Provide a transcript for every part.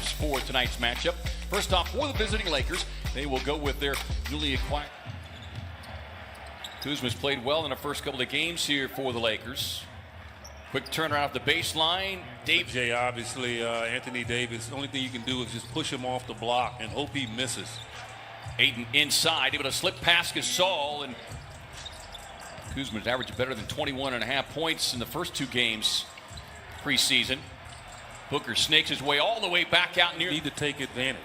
lineups for tonight's matchup. First off, for the visiting Lakers, they will go with their newly acquired. Kuzma's played well in the first couple of games here for the Lakers. Quick turnaround off the baseline. Jay, obviously, Anthony Davis, the only thing you can do is just push him off the block and hope he misses. Ayton inside, able to slip past Gasol, and Kuzma's averaged better than 21.5 points in the first two games preseason. Booker snakes his way all the way back out near. Need to take advantage.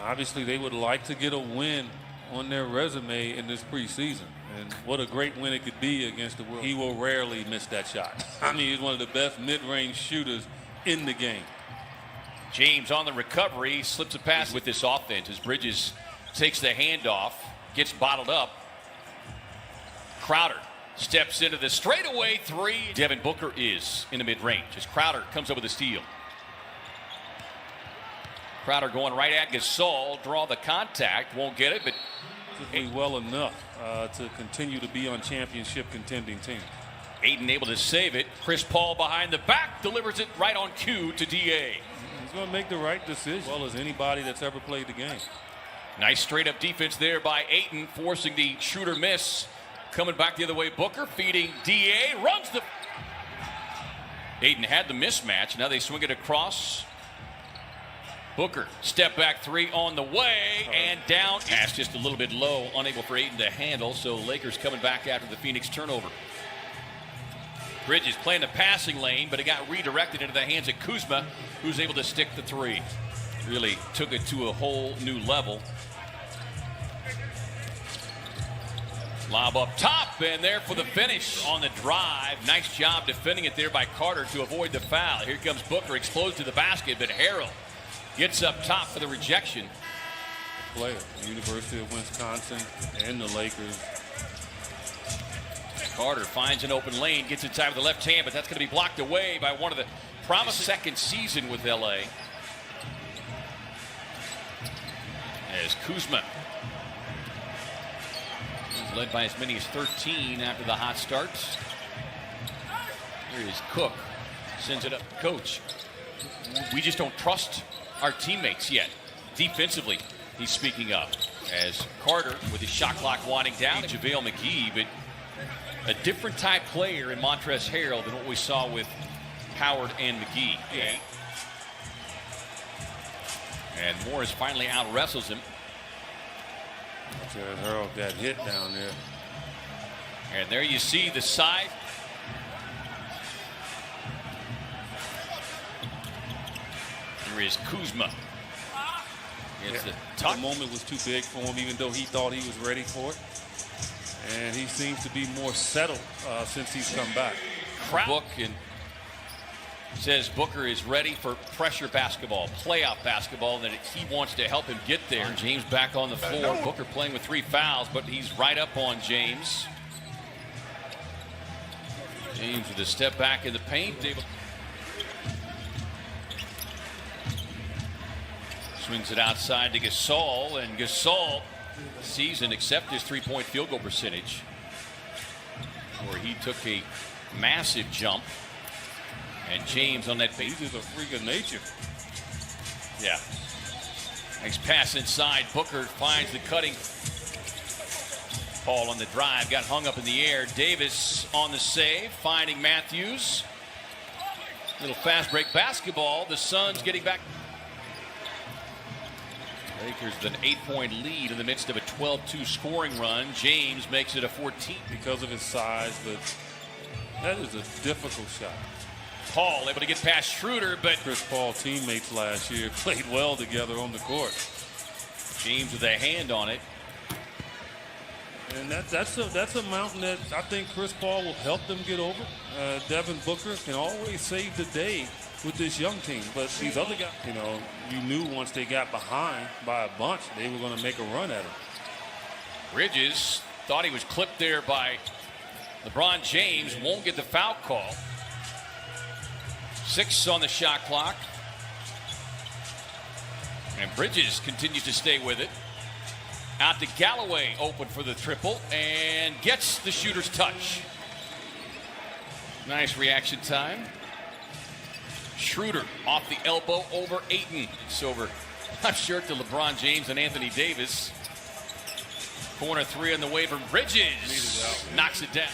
Obviously, they would like to get a win on their resume in this preseason. And what a great win it could be against the world. He will rarely miss that shot. I mean, he's one of the best mid-range shooters in the game. James on the recovery, slips a pass with this offense as Bridges takes the handoff, gets bottled up. Crowder steps into the straightaway three. Devin Booker is in the mid-range as Crowder comes up with a steal. Crowder going right at Gasol, draw the contact, won't get it, but well enough to continue to be on championship contending teams. Ayton able to save it. Chris Paul behind the back delivers it right on cue to DA. He's going to make the right decision, as well as anybody that's ever played the game. Nice straight up defense there by Ayton, forcing the shooter miss. Coming back the other way, Booker feeding DA, runs the. Ayton had the mismatch. Now they swing it across. Booker, step back three on the way and down. Pass just a little bit low, unable for Ayton to handle. So Lakers coming back after the Phoenix turnover. Bridges playing the passing lane, but it got redirected into the hands of Kuzma, who's able to stick the three. Really took it to a whole new level. Lob up top, and there for the finish on the drive. Nice job defending it there by Carter to avoid the foul. Here comes Booker, explodes to the basket, but Harrell gets up top for the rejection. Player, University of Wisconsin and the Lakers. Carter finds an open lane, gets inside with the left hand, but that's going to be blocked away by one of the promising second season with LA. As Kuzma is led by as many as 13 after the hot start. Here is Cook, sends it up. Coach, we just don't trust our teammates yet. Defensively, he's speaking up. As Carter, with his shot clock winding down, JaVale McGee, but a different type player in Montrezl Harrell than what we saw with Howard and McGee. Yeah. And Morris finally out-wrestles him. Harrell got hit down there. And there you see the side. Here is Kuzma. The moment was too big for him, even though he thought he was ready for it. And he seems to be more settled since he's come back. Book and says Booker is ready for pressure basketball, playoff basketball, and that he wants to help him get there. James back on the floor. Booker playing with 3 fouls, but he's right up on James. James with a step back in the paint. Swings it outside to Gasol, and Gasol season except his 3-point field goal percentage, where he took a massive jump. And James on that base. He's just a freak of nature. Yeah. Nice pass inside. Booker finds the cutting. Paul on the drive, got hung up in the air. Davis on the save, finding Matthews. Little fast break basketball. The Suns getting back. Lakers with an 8-point lead in the midst of a 12-2 scoring run. James makes it a 14. Because of his size, but that is a difficult shot. Paul able to get past Schroeder, but Chris Paul teammates last year played well together on the court. James with a hand on it. And that's a mountain that I think Chris Paul will help them get over. Devin Booker can always save the day with this young team, but these other guys, you knew once they got behind by a bunch, they were going to make a run at him. Bridges thought he was clipped there by LeBron James, won't get the foul call. 6 on the shot clock. And Bridges continues to stay with it. Out to Galloway, open for the triple, and gets the shooter's touch. Nice reaction time. Schroeder off the elbow over Ayton. It's over. I'm sure to LeBron James and Anthony Davis. Corner three on the way from Bridges. Knocks it down.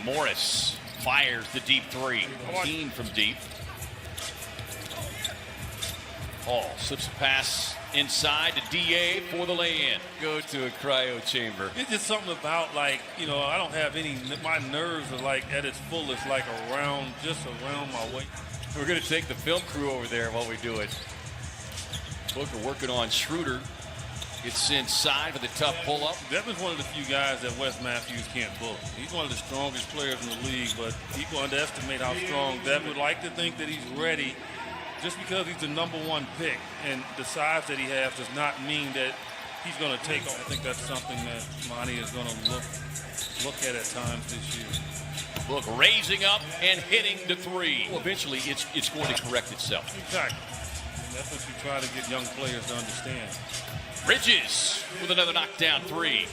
Morris fires the deep three. 14 from deep. Paul slips a pass inside to DA for the lay-in. Go to a cryo chamber. It's just something about, like, you know, I don't have any, my nerves are like at its fullest, like just around my waist. We're going to take the film crew over there while we do it. Booker working on Schroeder. Gets inside with a tough pull-up. Devin's one of the few guys that Wes Matthews can't bully. He's one of the strongest players in the league, but people underestimate how strong Devin would like to think that he's ready. Just because he's the #1 pick and the size that he has does not mean that he's going to take off. I think that's something that Monty is going to look at times this year. Look, raising up and hitting the three. Well, eventually, it's going to correct itself. Exactly. And that's what you try to get young players to understand. Bridges with another knockdown three.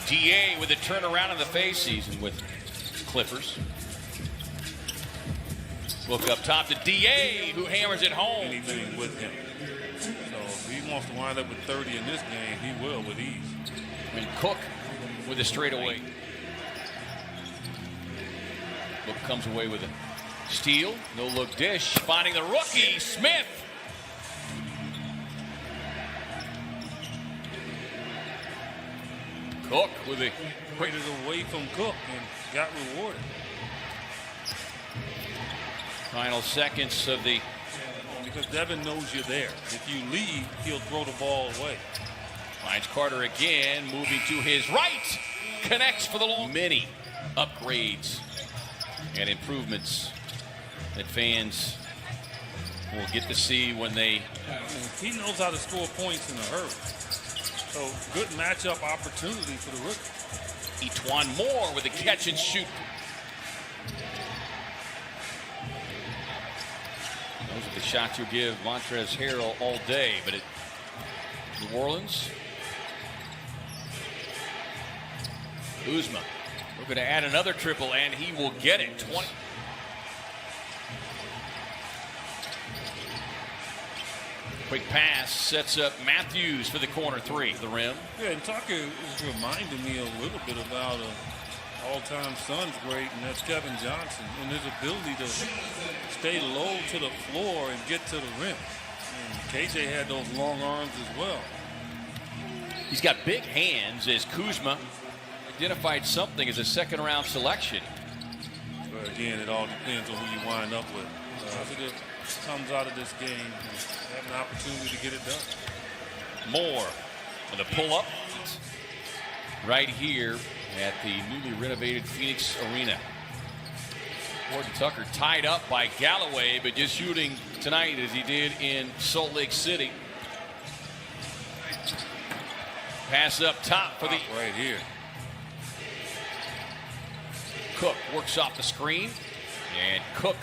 DA with a turnaround in the face season with Clippers. Look up top to DA, who hammers it home. Anything with him. So if he wants to wind up with 30 in this game, he will with ease. And Cook with a straightaway. Cook comes away with a steal. No look dish. Finding the rookie, Smith. Cook with a quick away from Cook and got rewarded. Final seconds of the. Because Devin knows you're there. If you leave, he'll throw the ball away. Finds Carter again, moving to his right. Connects for the long. Many upgrades and improvements that fans will get to see when they. He knows how to score points in a hurry. So good matchup opportunity for the rookie. E'Twaun Moore with a catch and shoot. Those are the shots you'll give Montrezl Harrell all day, but at New Orleans, Kuzma. We're going to add another triple, and he will get it. 20. Quick pass sets up Matthews for the corner three. The rim. Yeah, and Tucker is reminding me a little bit about an all-time Suns great, and that's Kevin Johnson, and his ability to stay low to the floor and get to the rim. And KJ had those long arms as well. He's got big hands as Kuzma identified something as a second-round selection. But again, it all depends on who you wind up with. Positive comes out of this game and have an opportunity to get it done. Moore with a pull-up right here at the newly renovated Phoenix Arena. Horton Tucker tied up by Galloway, but just shooting tonight as he did in Salt Lake City. Pass up top for the right here. Cook works off the screen, and Cook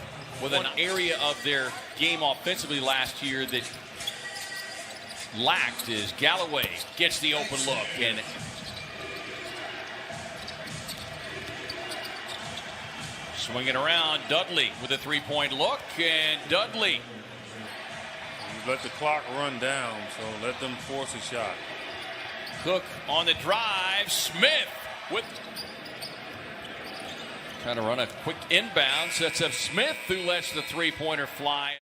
with an area of their game offensively last year that lacked is Galloway gets the open look, and swinging around Dudley with a three-point look, and Dudley. You let the clock run down, so let them force a shot. Cook on the drive, Smith with trying to run a quick inbound, sets up Smith, who lets the three-pointer fly.